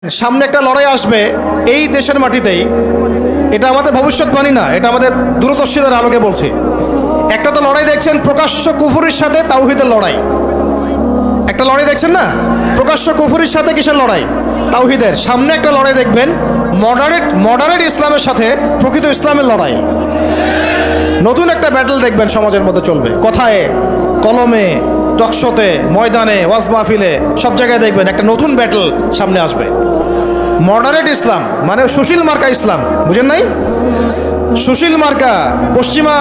সামনে একটা লড়াই আসবে এই দেশের মাটিতেই। এটা আমাদের ভবিষ্যৎবাণী না, এটা আমাদের দূরদর্শিতার আলোকে বলছি। একটা তো লড়াই দেখছেন প্রকাশ্য কুফরির সাথে তাওহীদের লড়াই। একটা লড়াই দেখছেন না, প্রকাশ্য কুফরির সাথে কিসের লড়াই? তাওহীদের। সামনে একটা লড়াই দেখবেন মডারেট ইসলামের সাথে প্রকৃত ইসলামের লড়াই। নতুন একটা ব্যাটল দেখবেন সমাজের মধ্যে চলবে, কথায় কলমে, টকশোতে, ময়দানে, ওয়াজ মাহফিলে, সব জায়গায় দেখবেন একটা নতুন ব্যাটল সামনে আসবে। মডারেট ইসলাম মানে সুশীল মার্কা ইসলাম, বুঝেন নাই? সুশীল মার্কা পশ্চিমা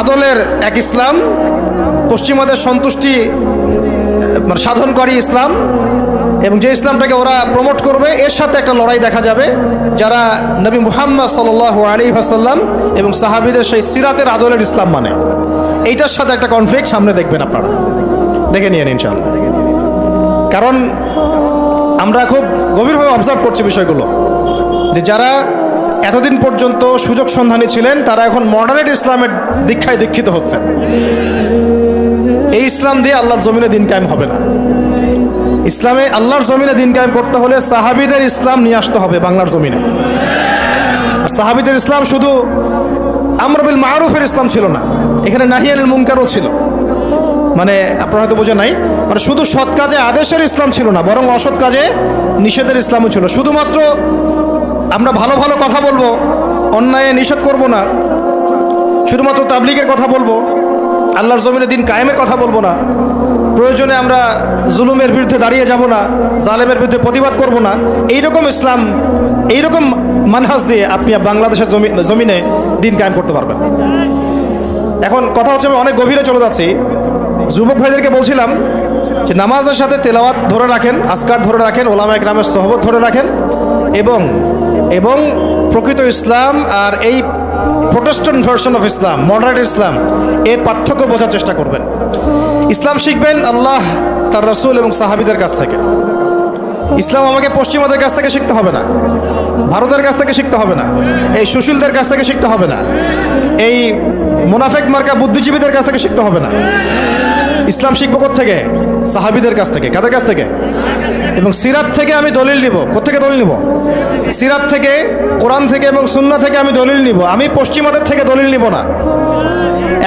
আদলের এক ইসলাম, পশ্চিমাদের সন্তুষ্টি সাধনকারী ইসলাম, এবং যে ইসলামটাকে ওরা প্রমোট করবে, এর সাথে একটা লড়াই দেখা যাবে যারা নবী মুহাম্মদ সাল্লাল্লাহু আলাইহি ওয়াসাল্লাম এবং সাহাবীদের সেই সিরাতের আদলের ইসলাম মানে। এইটার সাথে একটা কনফ্লিক্ট সামনে দেখবেন, আপনারা দেখে নিয়েন ইনশাআল্লাহ। কারণ আমরা খুব গভীরভাবে অবজার্ভ করছি বিষয়গুলো, যে যারা এতদিন পর্যন্ত সুযোগ সন্ধানী ছিলেন তারা এখন মডারেট ইসলামের দীক্ষায় দীক্ষিত হচ্ছেন। এই ইসলাম দিয়ে আল্লাহর জমিনে দিন কায়েম হবে না। ইসলামে আল্লাহর জমিনে দিন কায়েম করতে হলে সাহাবীদের ইসলাম নিয়ে আসতে হবে বাংলার জমিনে। সাহাবীদের ইসলাম শুধু আমর বিল মারুফের ইসলাম ছিল না, এখানে নাহি আনিল মুনকারও ছিল। মানে আপনারা হয়তো বোঝেন নাই, মানে শুধু সৎ কাজে আদেশের ইসলাম ছিল না, বরং অসৎ কাজে নিষেধের ইসলামও ছিল। শুধুমাত্র আমরা ভালো ভালো কথা বলবো, অন্যায় নিষেধ করব না, শুধুমাত্র তাবলীগের কথা বলবো, আল্লাহর জমিনে দিন কায়েমের কথা বলবো না, প্রয়োজনে আমরা জুলুমের বিরুদ্ধে দাঁড়িয়ে যাব না, জালেমের বিরুদ্ধে প্রতিবাদ করব না, এইরকম ইসলাম, এইরকম মানহাজ দিয়ে আপনি বাংলাদেশের জমিনে দিন কায়েম করতে পারবেন। এখন কথা হচ্ছে, আমি অনেক গভীরে চলে যাচ্ছি। যুবক ভাইদেরকে বলছিলাম যে নামাজের সাথে তেলাওয়াত ধরে রাখেন, আজকার ধরে রাখেন, ওলামা ইকরামের সোহবত ধরে রাখেন, এবং প্রকৃত ইসলাম আর এই Protestant version of Islam, moderate Islam, এর পার্থক্য বোঝার চেষ্টা করবেন। ইসলাম শিখবেন আল্লাহ, তার রাসূল এবং সাহাবীদের কাছ থেকে। ইসলাম আমাকে পশ্চিমাদের কাছ থেকে শিখতে হবে না, ভারতের কাছ থেকে শিখতে হবে না, এই সুশীলদের কাছ থেকে শিখতে হবে না, এই মুনাফেক মার্কা বুদ্ধিজীবীদের কাছ থেকে শিখতে হবে না। ইসলাম শিখবো কোত্থেকে? সাহাবীদের কাছ থেকে। কাদের কাছ থেকে? এবং সিরাত থেকে আমি দলিল নিব। কোত্থেকে দলিল নিব? সিরাত থেকে, কোরআন থেকে এবং সুন্নাহ থেকে আমি দলিল নিব। আমি পশ্চিমাদের থেকে দলিল নিব না।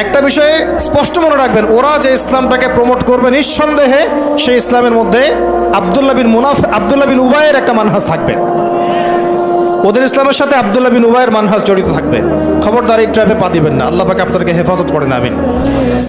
একটা বিষয়ে স্পষ্ট মনে রাখবেন, ওরা যে ইসলামটাকে প্রমোট করবে, নিঃসন্দেহে সেই ইসলামের মধ্যে আব্দুল্লাহ বিন উবাইয়ের একটা মানহাজ থাকবে। ওদের ইসলামের সাথে আব্দুল্লাহ বিন উবাইয়ের মানহাজ জড়িত থাকবে। খবরদার এই ট্র্যাপে পা দিবেন না। আল্লাহ পাক আপনাদেরকে হেফাজত করেন, আমিন।